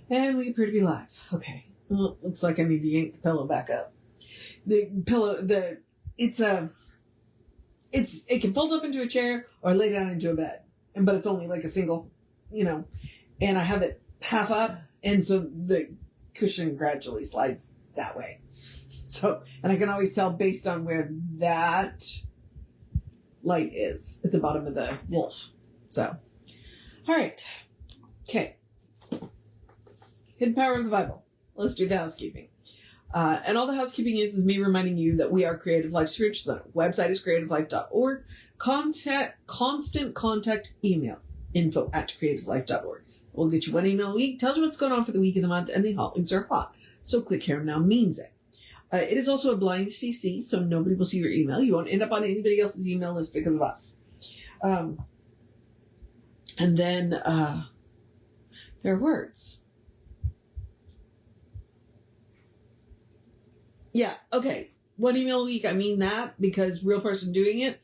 And we appear to be live. Okay. Well, looks like I need to yank the pillow back up. The pillow, it can fold up into a chair or lay down into a bed. But it's only like a single, and I have it half up. And so the cushion gradually slides that way. So, and I can always tell based on where that light is at the bottom of the wolf. So, all right. Okay. Hidden power of the Bible. Let's do the housekeeping. And all the housekeeping is me reminding you that we are Creative Life Spiritual Center. Website is creativelife.org. Constant contact email, info@creativelife.org. We'll get you one email a week. Tells you what's going on for the week of the month, and the hot links are hot. So click here now means it. It is also a blind CC, so nobody will see your email. You won't end up on anybody else's email list because of us. And then there are words. Yeah, okay. One email a week, I mean that because real person doing it,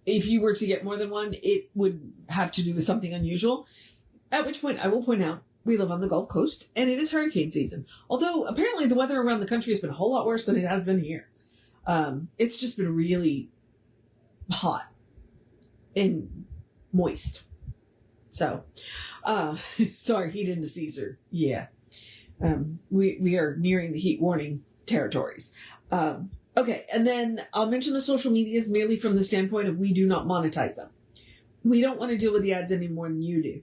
if you were to get more than one, it would have to do with something unusual. At which point, I will point out, we live on the Gulf Coast, and it is hurricane season. Although, apparently, the weather around the country has been a whole lot worse than it has been here. It's just been really hot and moist. So, sorry, heat indices are, yeah. We are nearing the heat warning territories. Okay, and then I'll mention the social medias merely from the standpoint of we do not monetize them. We don't want to deal with the ads any more than you do.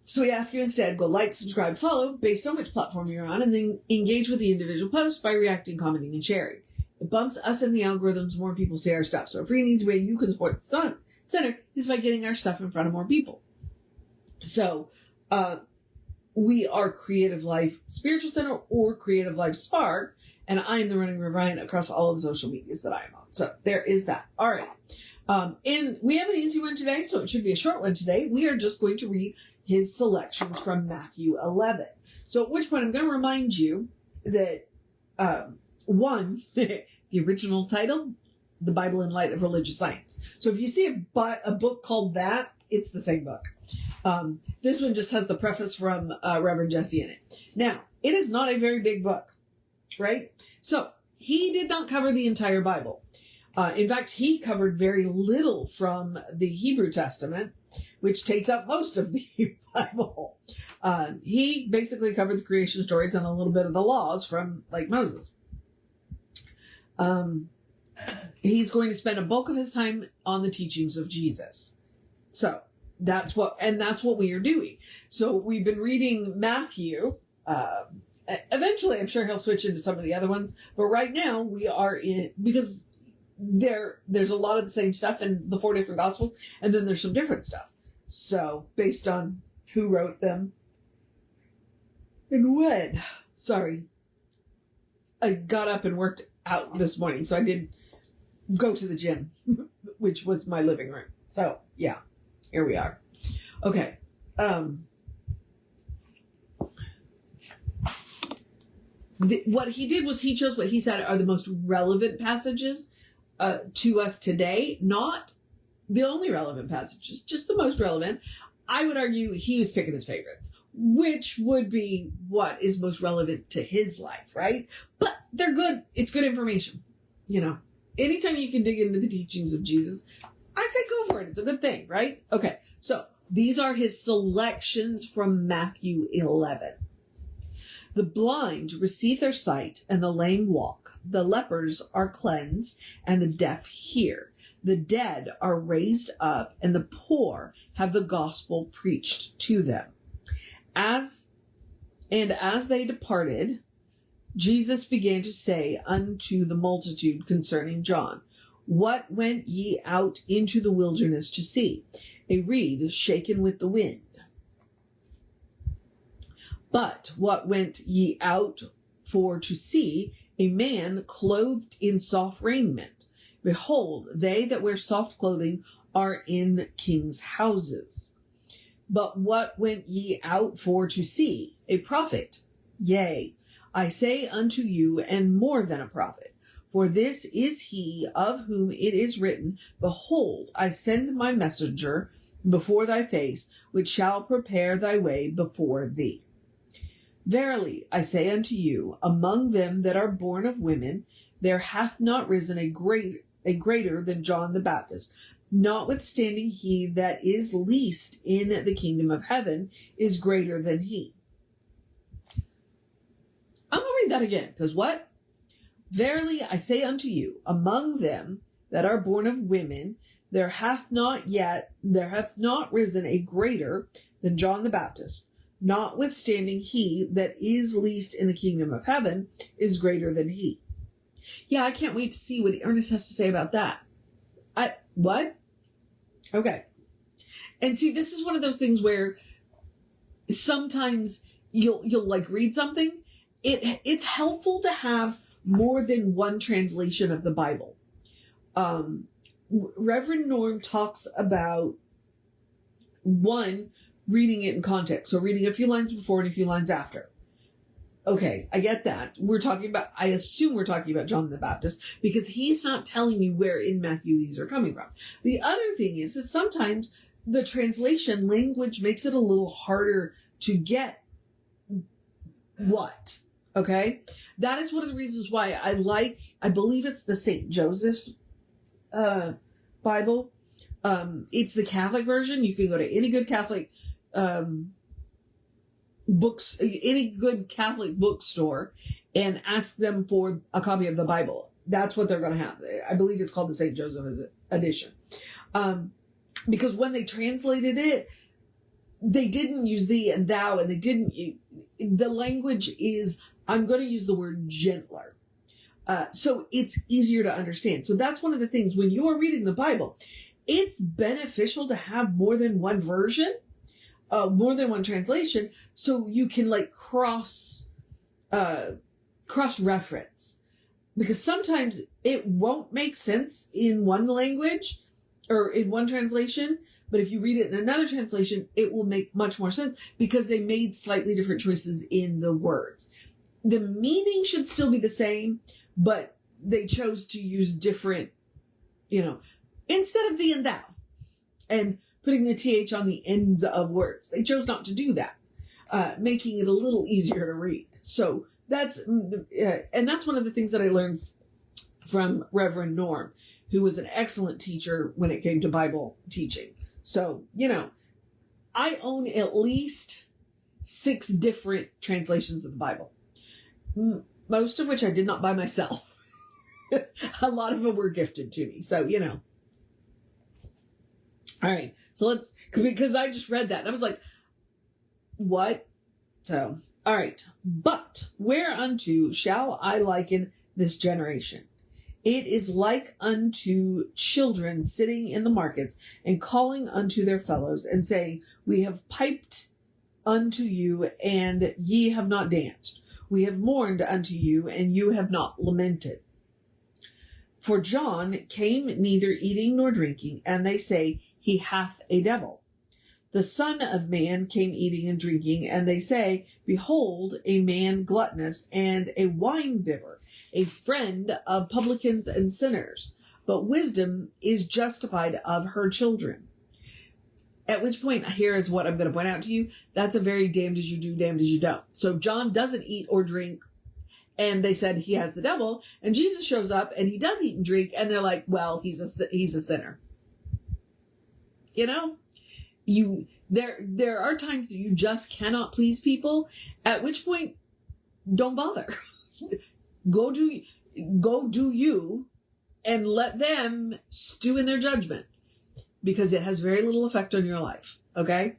So we ask you instead, go like, subscribe, follow, based on which platform you're on, and then engage with the individual post by reacting, commenting, and sharing. It bumps us in the algorithms, more people see our stuff. So a free and easy way you can support the center is by getting our stuff in front of more people. So, we are Creative Life Spiritual Center or Creative Life Spark, and I am the running Ryan across all of the social medias that I am on. So there is that. All right. And we have an easy one today, so it should be a short one today. We are just going to read his selections from Matthew 11. So at which point I'm going to remind you that, one, the original title, The Bible in Light of Religious Science. So if you see a book called that, it's the same book. This one just has the preface from Reverend Jesse in it. Now, it is not a very big book, right? So he did not cover the entire Bible. In fact, he covered very little from the Hebrew Testament, which takes up most of the Bible. He basically covered the creation stories and a little bit of the laws from, like, Moses. He's going to spend a bulk of his time on the teachings of Jesus. So that's what we are doing. So we've been reading Matthew. Eventually, I'm sure he'll switch into some of the other ones. But right now, we are in, because there's a lot of the same stuff in the 4 different Gospels, and then there's some different stuff. So based on who wrote them and when. Sorry. I got up and worked out this morning, so I did go to the gym, which was my living room. So, yeah. Here we are. Okay. What he did was he chose what he said are the most relevant passages to us today. Not the only relevant passages, just the most relevant. I would argue he was picking his favorites, which would be what is most relevant to his life, right? But they're good. It's good information. Anytime you can dig into the teachings of Jesus, I say go for it. It's a good thing, right? Okay, so these are his selections from Matthew 11. The blind receive their sight, and the lame walk. The lepers are cleansed, and the deaf hear. The dead are raised up, and the poor have the gospel preached to them. As they departed, Jesus began to say unto the multitude concerning John, what went ye out into the wilderness to see? A reed shaken with the wind. But what went ye out for to see? A man clothed in soft raiment. Behold, they that wear soft clothing are in kings' houses. But what went ye out for to see? A prophet. Yea, I say unto you, and more than a prophet. For this is he of whom it is written, behold, I send my messenger before thy face, which shall prepare thy way before thee. Verily, I say unto you, among them that are born of women, there hath not risen a greater than John the Baptist. Notwithstanding, he that is least in the kingdom of heaven is greater than he. I'm going to read that again, because what? Verily, I say unto you, among them that are born of women, there hath not risen a greater than John the Baptist. Notwithstanding, he that is least in the kingdom of heaven is greater than he. Yeah, I can't wait to see what Ernest has to say about that. What? Okay. And see, this is one of those things where sometimes you'll like read something. It's helpful to have more than one translation of the Bible. Reverend Norm talks about reading it in context. So reading a few lines before and a few lines after. Okay, I get that. I assume we're talking about John the Baptist because he's not telling you where in Matthew these are coming from. The other thing is sometimes the translation language makes it a little harder to get what. Okay? That is one of the reasons why I believe it's the St. Joseph's Bible. It's the Catholic version. You can go to any good Catholic any good Catholic bookstore and ask them for a copy of the Bible. That's what they're going to have. I believe it's called the St. Joseph edition. Because when they translated it, they didn't use thee and thou, and the language is, I'm going to use the word gentler. So it's easier to understand. So that's one of the things when you're reading the Bible, it's beneficial to have more than one version, more than one translation, so you can like cross reference, because sometimes it won't make sense in one language or in one translation, but if you read it in another translation, it will make much more sense because they made slightly different choices in the words. The meaning should still be the same, but they chose to use different, instead of thee and thou and putting the TH on the ends of words. They chose not to do that, making it a little easier to read. So that's one of the things that I learned from Reverend Norm, who was an excellent teacher when it came to Bible teaching. So, I own at least 6 different translations of the Bible, most of which I did not buy myself. A lot of them were gifted to me. So, All right. So because I just read that and I was like, what? So, all right. But whereunto shall I liken this generation? It is like unto children sitting in the markets and calling unto their fellows and saying, we have piped unto you and ye have not danced. We have mourned unto you and you have not lamented. For John came neither eating nor drinking, and they say, he hath a devil. The Son of Man came eating and drinking, and they say, behold, a man gluttonous and a wine-bibber, a friend of publicans and sinners. But wisdom is justified of her children. At which point, here is what I'm going to point out to you. That's a very damned as you do, damned as you don't. So John doesn't eat or drink, and they said he has the devil, and Jesus shows up, and he does eat and drink, and they're like, well, he's a sinner. There are times that you just cannot please people, at which point, don't bother. Go do you, and let them stew in their judgment, because it has very little effect on your life. Okay?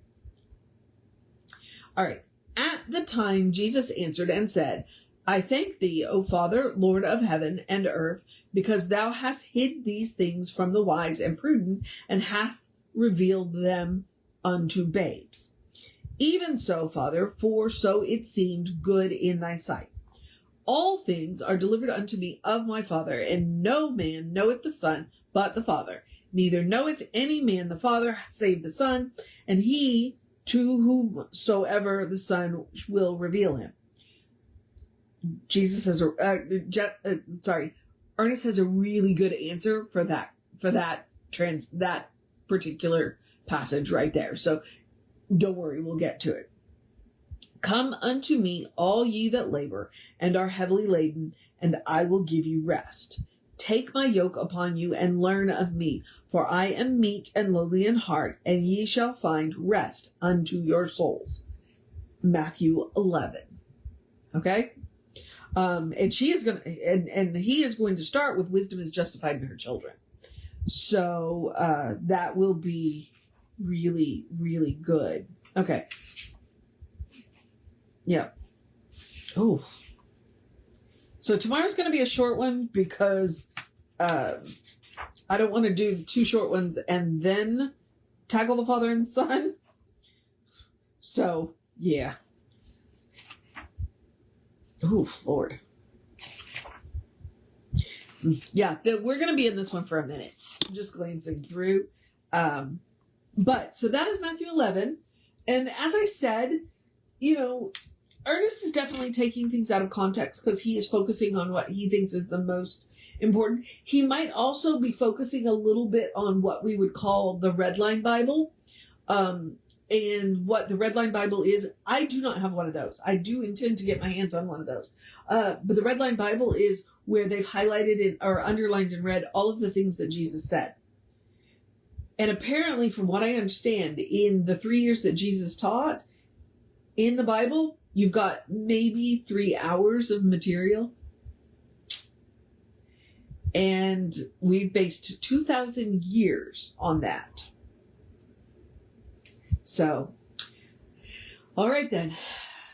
All right. At the time, Jesus answered and said, I thank thee, O Father, Lord of heaven and earth, because thou hast hid these things from the wise and prudent, and hath revealed them unto babes. Even so, Father, for so it seemed good in thy sight. All things are delivered unto me of my Father, and no man knoweth the Son but the Father. Neither knoweth any man the Father save the Son, and he to whomsoever the Son will reveal him. Ernest has a really good answer for that particular passage right there. So don't worry, we'll get to it. Come unto me, all ye that labor and are heavily laden, and I will give you rest. Take my yoke upon you and learn of me, for I am meek and lowly in heart, and ye shall find rest unto your souls. Matthew 11. Okay? And she is going to, and he is going to start with wisdom is justified in her children. So, that will be really, really good. Okay. Yeah. Oh. So tomorrow's going to be a short one because, I don't want to do 2 short ones and then tackle the Father and Son. So, yeah. Oh, Lord. Yeah, we're going to be in this one for a minute. I'm just glancing through. But, so that is Matthew 11. And as I said, Ernest is definitely taking things out of context because he is focusing on what he thinks is the most important. He might also be focusing a little bit on what we would call the Red Line Bible. And what the Red Line Bible is, I do not have one of those. I do intend to get my hands on one of those. But the Red Line Bible is where they've highlighted or underlined in red all of the things that Jesus said. And apparently, from what I understand, in the 3 years that Jesus taught in the Bible, you've got maybe 3 hours of material. And we've based 2,000 years on that. So, all right then.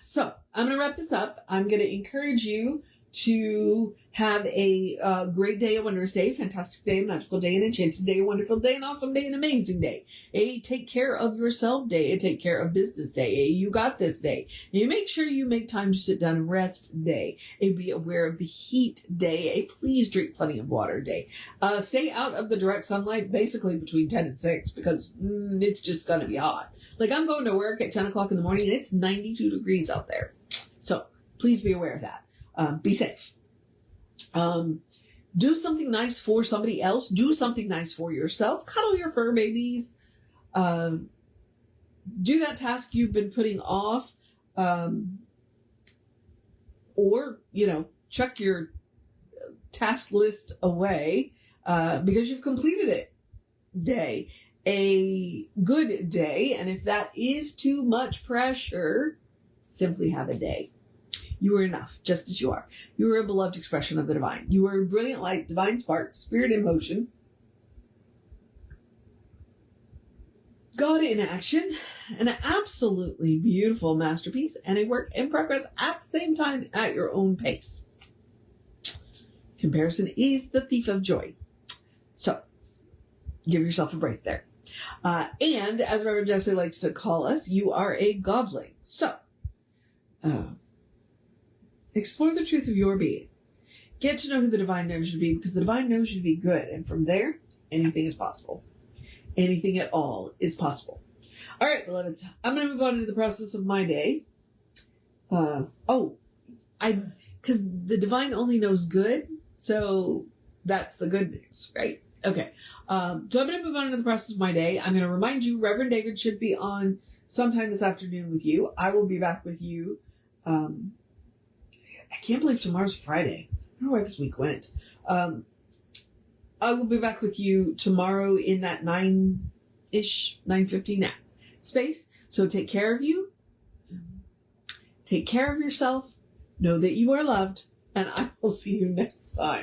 So, I'm going to wrap this up. I'm going to encourage you to have a great day, a wondrous day, fantastic day, magical day, an enchanted day, a wonderful day, an awesome day, an amazing day. A take care of yourself day, a take care of business day, a you got this day. You make sure you make time to sit down and rest day, a be aware of the heat day, a please drink plenty of water day. Stay out of the direct sunlight basically between 10 and 6 because it's just going to be hot. Like I'm going to work at 10 o'clock in the morning and it's 92 degrees out there. So please be aware of that. Be safe. Do something nice for somebody else. Do something nice for yourself. Cuddle your fur babies. Do that task you've been putting off. Or, chuck your task list away because you've completed it. Day. A good day. And if that is too much pressure, simply have a day. You are enough, just as you are. You are a beloved expression of the divine. You are a brilliant light, divine spark, spirit in motion, God in action, an absolutely beautiful masterpiece, and a work in progress at the same time at your own pace. Comparison is the thief of joy. So, give yourself a break there. And as Reverend Jesse likes to call us, you are a godling. So, explore the truth of your being. Get to know who the divine knows you to be because the divine knows you to be good. And from there, anything is possible. Anything at all is possible. All right, beloveds. I'm going to move on into the process of my day. Because the divine only knows good. So that's the good news, right? Okay. So I'm going to move on into the process of my day. I'm going to remind you, Reverend David should be on sometime this afternoon with you. I will be back with you. I can't believe tomorrow's Friday. I don't know where this week went. I will be back with you tomorrow in that 9-ish, 9:50 space. So take care of you. Take care of yourself. Know that you are loved. And I will see you next time.